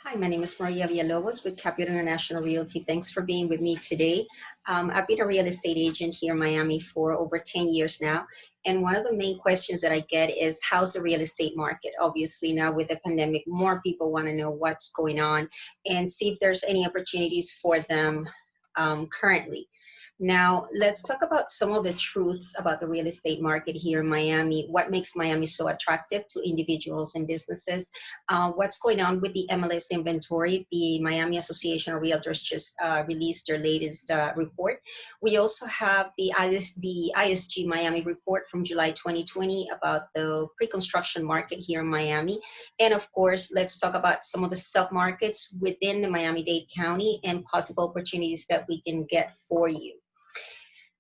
Hi, my name is Maria Villalobos with Capital International Realty. Thanks for being with me today. I've been a real estate agent here in Miami for over 10 years now. And one of the main questions that I get is, how's the real estate market? Obviously, now with the pandemic, more people want to know what's going on and see if there's any opportunities for them currently. Now, let's talk about some of the truths about the real estate market here in Miami. What makes Miami so attractive to individuals and businesses? What's going on with the MLS inventory? The Miami Association of Realtors just released their latest report. We also have the ISG Miami report from July 2020 about the pre-construction market here in Miami. And of course, let's talk about some of the submarkets within the Miami-Dade County and possible opportunities that we can get for you.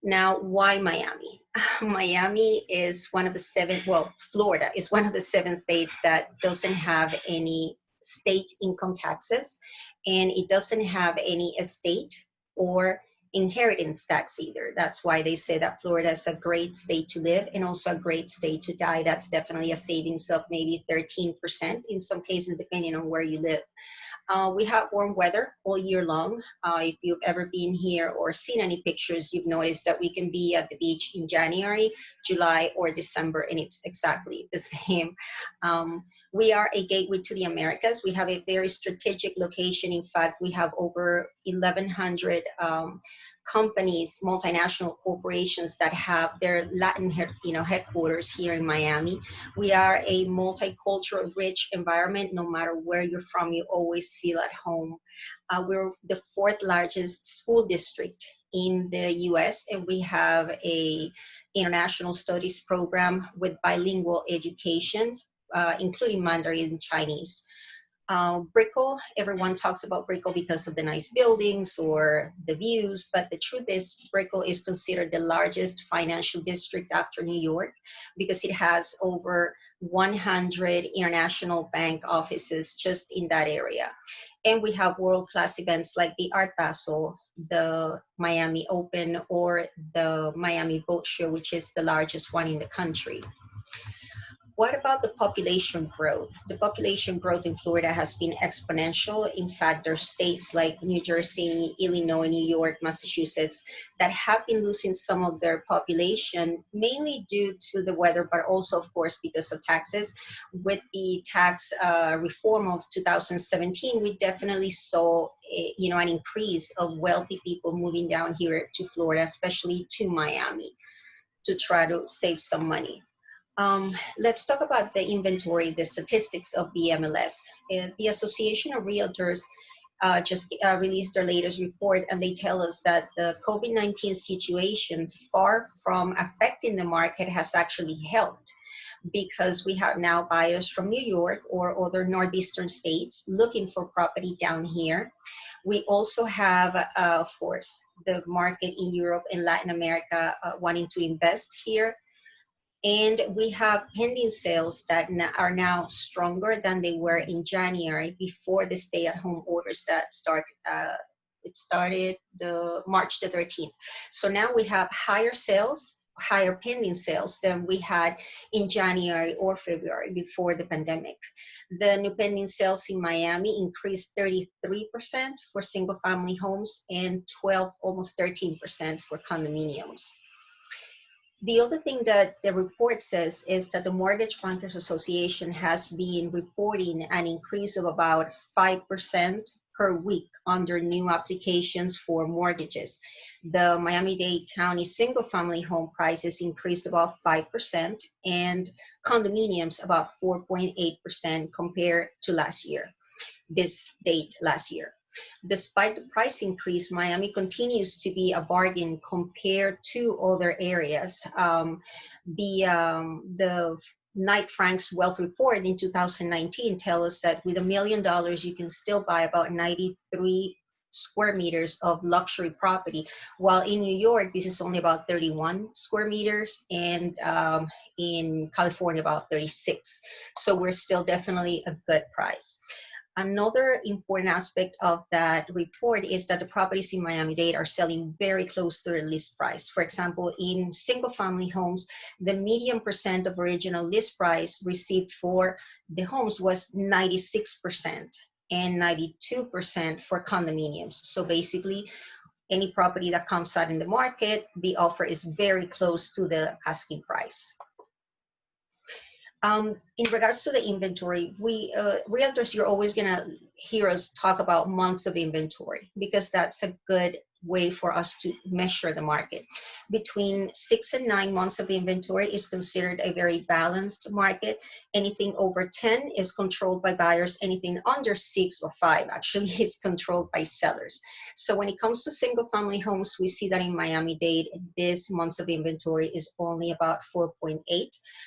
Now, why Miami? Miami is one of the Florida is one of the 7 states that doesn't have any state income taxes, and it doesn't have any estate or inheritance tax either. That's why they say that Florida is a great state to live and also a great state to die. That's definitely a savings of maybe 13% in some cases, depending on where you live. We have warm weather all year long. If you've ever been here or seen any pictures, you've noticed that we can be at the beach in January, July, or December, and it's exactly the same. We are a gateway to the Americas. We have a very strategic location. In fact, we have over 1,100 companies, multinational corporations that have their Latin headquarters here in Miami. We are a multicultural, rich environment. No matter where you're from, you always feel at home. We're the 4th largest school district in the U.S., and we have a international studies program with bilingual education, including Mandarin and Chinese. Brickell, everyone talks about Brickell because of the nice buildings or the views, but the truth is Brickell is considered the largest financial district after New York because it has over 100 international bank offices just in that area. And we have world-class events like the Art Basel, the Miami Open, or the Miami Boat Show, which is the largest one in the country. What about the population growth? The population growth in Florida has been exponential. In fact, there are states like New Jersey, Illinois, New York, Massachusetts that have been losing some of their population, mainly due to the weather, but also, of course, because of taxes. With the tax reform of 2017, we definitely saw an increase of wealthy people moving down here to Florida, especially to Miami, to try to save some money. Let's talk about the inventory, the statistics of the MLS. The Association of Realtors just released their latest report, and they tell us that the COVID-19 situation, far from affecting the market, has actually helped, because we have now buyers from New York or other northeastern states looking for property down here. We also have, of course, the market in Europe and Latin America wanting to invest here. And we have pending sales that are now stronger than they were in January before the stay-at-home orders that started. It started the March the 13th. So now we have higher sales, higher pending sales than we had in January or February before the pandemic. The new pending sales in Miami increased 33% for single-family homes and almost 13% for condominiums. The other thing that the report says is that the Mortgage Bankers Association has been reporting an increase of about 5% per week under new applications for mortgages. The Miami-Dade County single-family home prices increased about 5% and condominiums about 4.8% compared to this date last year. Despite the price increase, Miami continues to be a bargain compared to other areas. The Knight Frank's Wealth Report in 2019 tells us that with $1 million, you can still buy about 93 square meters of luxury property, while in New York, this is only about 31 square meters, and in California, about 36. So we're still definitely a good price. Another important aspect of that report is that the properties in Miami-Dade are selling very close to the list price. For example, in single-family homes, the median percent of original list price received for the homes was 96%. and 92% for condominiums. So basically, any property that comes out in the market, the offer is very close to the asking price. In regards to the inventory, we realtors, you're always gonna hear us talk about months of inventory because that's a good way for us to measure the market. Between 6 and 9 months of inventory is considered a very balanced market. Anything over 10 is controlled by buyers. Anything under 6 or 5 actually is controlled by sellers. So when it comes to single family homes, we see that in Miami-Dade, this months of inventory is only about 4.8.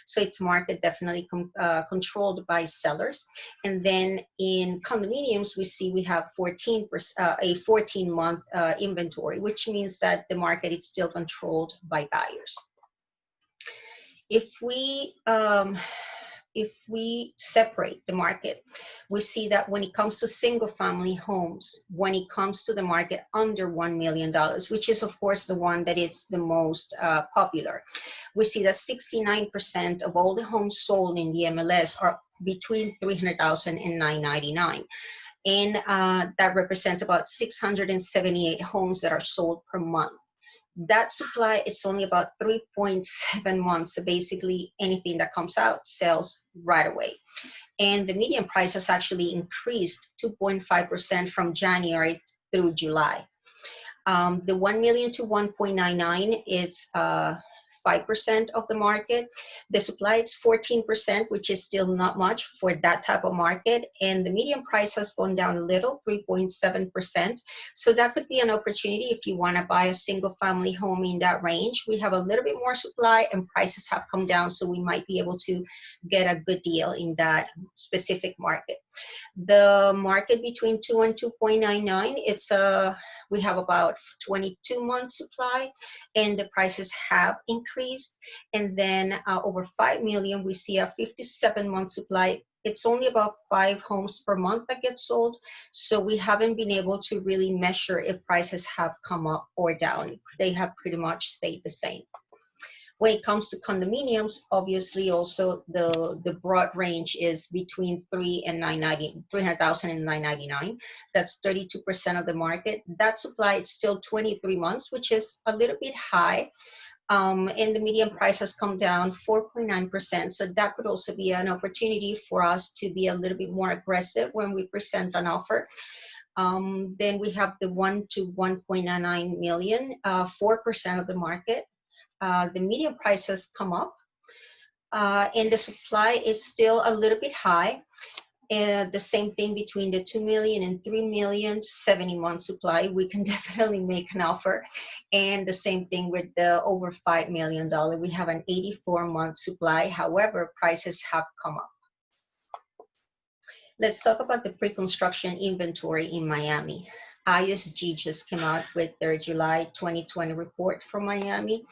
So it's market definitely controlled by sellers. And then in condominiums, we see we have 14%, a 14-month inventory, which means that the market is still controlled by buyers. If we separate the market, we see that when it comes to single family homes, when it comes to the market under $1 million, which is of course the one that is the most popular, we see that 69% of all the homes sold in the MLS are between $300,000 and $999,000. And that represents about 678 homes that are sold per month. That supply is only about 3.7 months. So basically anything that comes out sells right away. And the median price has actually increased 2.5% from January through July. The 1 million to 1.99 is 5% of the market. The supply is 14%, which is still not much for that type of market. And the median price has gone down a little, 3.7%. So that could be an opportunity if you want to buy a single family home in that range. We have a little bit more supply and prices have come down, so we might be able to get a good deal in that specific market. The market between 2 and 2.99, we have about 22 months supply and the prices have increased. And then over 5 million, we see a 57-month supply. It's only about 5 homes per month that get sold. So we haven't been able to really measure if prices have come up or down. They have pretty much stayed the same. When it comes to condominiums, obviously also the broad range is between 300,000 and 999. That's 32% of the market. That supply is still 23 months, which is a little bit high. And the median price has come down 4.9%. So that could also be an opportunity for us to be a little bit more aggressive when we present an offer. Then we have the 1 to 1.99 million, 4% of the market. The median price has come up and the supply is still a little bit high. And the same thing between the 2 million and 3 million, 70-month supply, we can definitely make an offer. And the same thing with the over $5 million, we have an 84-month supply. However, prices have come up. Let's talk about the pre-construction inventory in Miami. ISG just came out with their July 2020 report for Miami.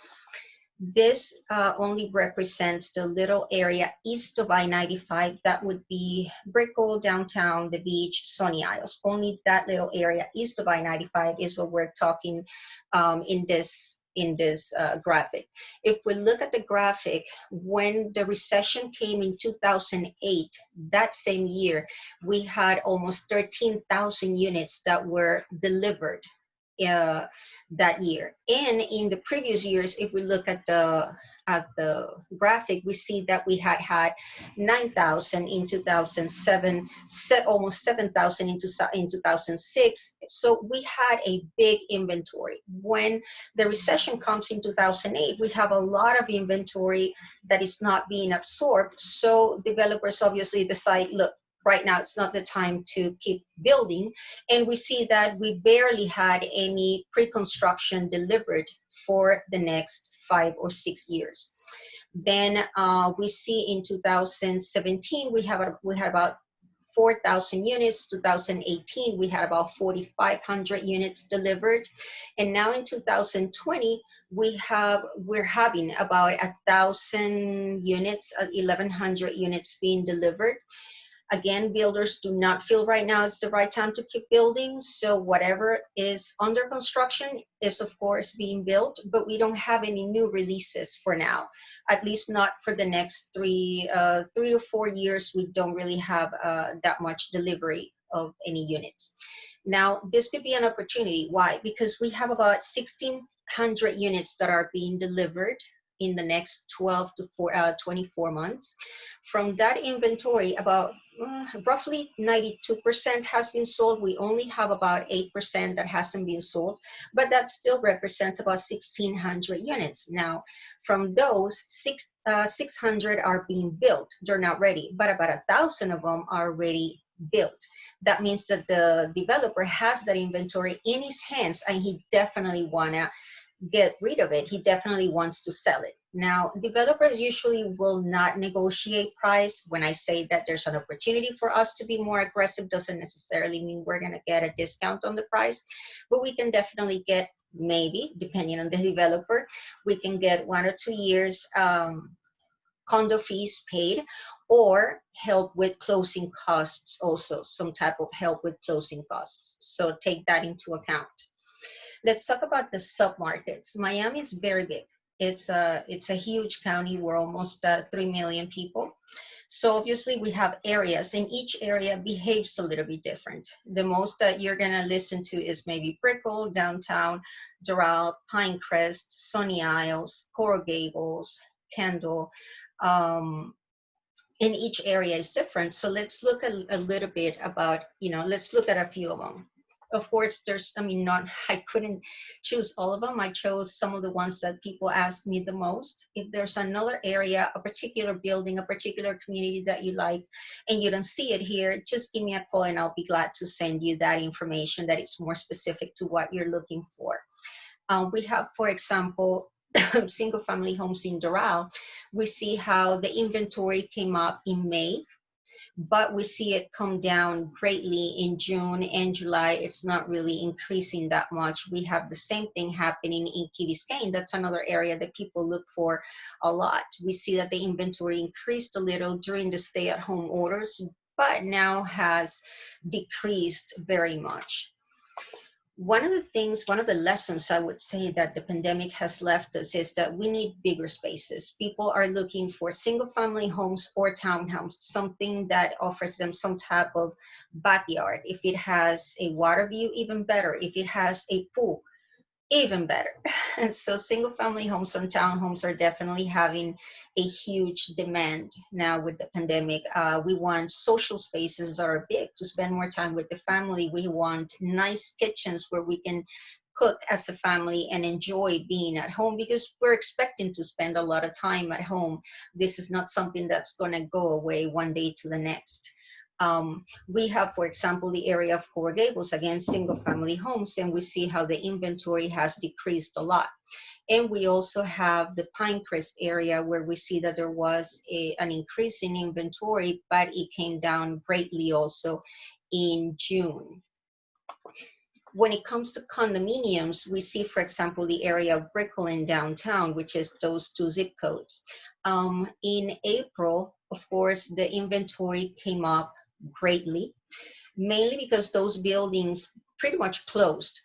This only represents the little area east of I-95. That would be Brickell, downtown, the beach, Sunny Isles. Only that little area east of I-95 is what we're talking in this graphic. If we look at the graphic, when the recession came in 2008, that same year, we had almost 13,000 units that were delivered that year. And in the previous years, if we look at the graphic, we see that we had 9,000 in 2007, almost 7,000 in 2006. So we had a big inventory. When the recession comes in 2008, we have a lot of inventory that is not being absorbed. So developers obviously decide, look, right now it's not the time to keep building. And we see that we barely had any pre-construction delivered for the next 5 or 6 years. Then we see in 2017 we had about 4,000 units. 2018 we had about 4,500 units delivered, and now in 2020 we're having about 1,000 units, 1,100 units being delivered. Again, builders do not feel right now it's the right time to keep building. So whatever is under construction is of course being built, but we don't have any new releases for now, at least not for the next 3 to 4 years. We don't really have that much delivery of any units. Now, this could be an opportunity. Why? Because we have about 1,600 units that are being delivered in the next 12 to 24 months. From that inventory, about roughly 92% has been sold. We only have about 8% that hasn't been sold, but that still represents about 1,600 units. Now, from those, 600 are being built. They're not ready, but about 1,000 of them are already built. That means that the developer has that inventory in his hands, and he definitely wanna get rid of it. He definitely wants to sell it. Now, developers usually will not negotiate price. When I say that there's an opportunity for us to be more aggressive, doesn't necessarily mean we're going to get a discount on the price, but we can definitely get, maybe, depending on the developer, we can get 1 or 2 years condo fees paid, or help with closing costs also, some type of help with closing costs. So take that into account. Let's talk about the submarkets. Miami is very big. It's a huge county. We're almost 3 million people. So obviously we have areas, and each area behaves a little bit different. The most that you're gonna listen to is maybe Brickell, Downtown, Doral, Pinecrest, Sunny Isles, Coral Gables, Kendall. And each area is different. So let's look a little bit about, let's look at a few of them. Of course, I couldn't choose all of them. I chose some of the ones that people ask me the most. If there's another area, a particular building, a particular community that you like, and you don't see it here, just give me a call and I'll be glad to send you that information that is more specific to what you're looking for. We have, for example, single family homes in Doral. We see how the inventory came up in May, but we see it come down greatly in June and July. It's not really increasing that much. We have the same thing happening in Key Biscayne. That's another area that people look for a lot. We see that the inventory increased a little during the stay-at-home orders, but now has decreased very much. One of the lessons I would say that the pandemic has left us is that we need bigger spaces. People are looking for single family homes or townhomes, something that offers them some type of backyard. If it has a water view, even better. If it has a pool, even better. And so single family homes and townhomes are definitely having a huge demand now with the pandemic. We want social spaces that are big to spend more time with the family. We want nice kitchens where we can cook as a family and enjoy being at home, because we're expecting to spend a lot of time at home. This is not something that's going to go away one day to the next. We have, for example, the area of Coral Gables, again, single family homes, and we see how the inventory has decreased a lot. And we also have the Pinecrest area where we see that there was an increase in inventory, but it came down greatly also in June. When it comes to condominiums, we see, for example, the area of Brickell in downtown, which is those 2 zip codes. In April, of course, the inventory came up greatly, mainly because those buildings pretty much closed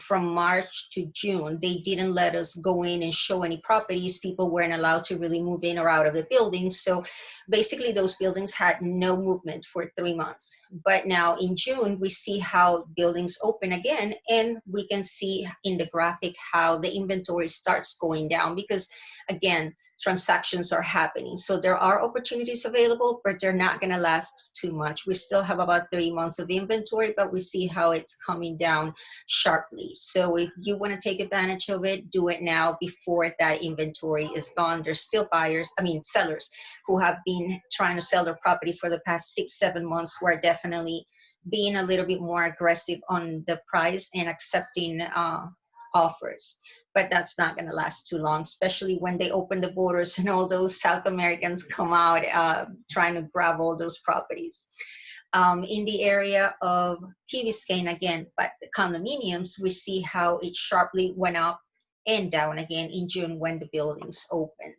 from March to June. They didn't let us go in and show any properties. People weren't allowed to really move in or out of the building. So basically those buildings had no movement for 3 months. But now in June, we see how buildings open again, and we can see in the graphic how the inventory starts going down, because again, transactions are happening. So there are opportunities available, but they're not going to last too much. We still have about 3 months of inventory, but we see how it's coming down sharply. So if you want to take advantage of it, do it now before that inventory is gone. There's still sellers who have been trying to sell their property for the past 6-7 months, who are definitely being a little bit more aggressive on the price and accepting offers. But that's not going to last too long, especially when they open the borders and all those South Americans come out trying to grab all those properties. In the area of Key Biscayne again, but the condominiums, we see how it sharply went up and down again in June when the buildings open.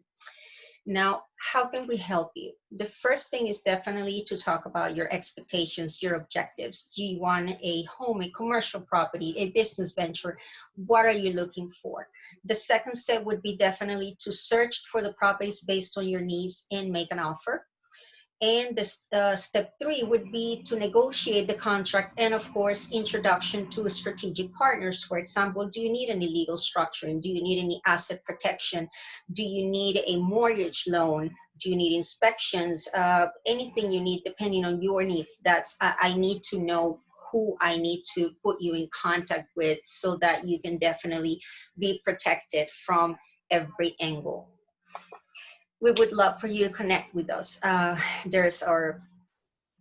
Now, how can we help you? The first thing is definitely to talk about your expectations, your objectives. Do you want a home, a commercial property, a business venture? What are you looking for? The second step would be definitely to search for the properties based on your needs and make an offer. And step three would be to negotiate the contract and, of course, introduction to strategic partners. For example, do you need any legal structuring? Do you need any asset protection? Do you need a mortgage loan? Do you need inspections? Anything you need depending on your needs. I need to know who I need to put you in contact with so that you can definitely be protected from every angle. We would love for you to connect with us. There's our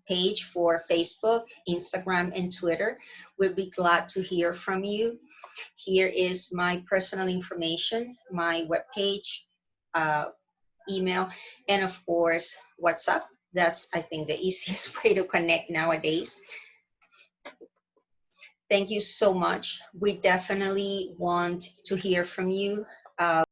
page for Facebook, Instagram, and Twitter. We'll be glad to hear from you. Here is my personal information, my webpage, uh, email, and of course, WhatsApp. That's, I think, the easiest way to connect nowadays. Thank you so much. We definitely want to hear from you.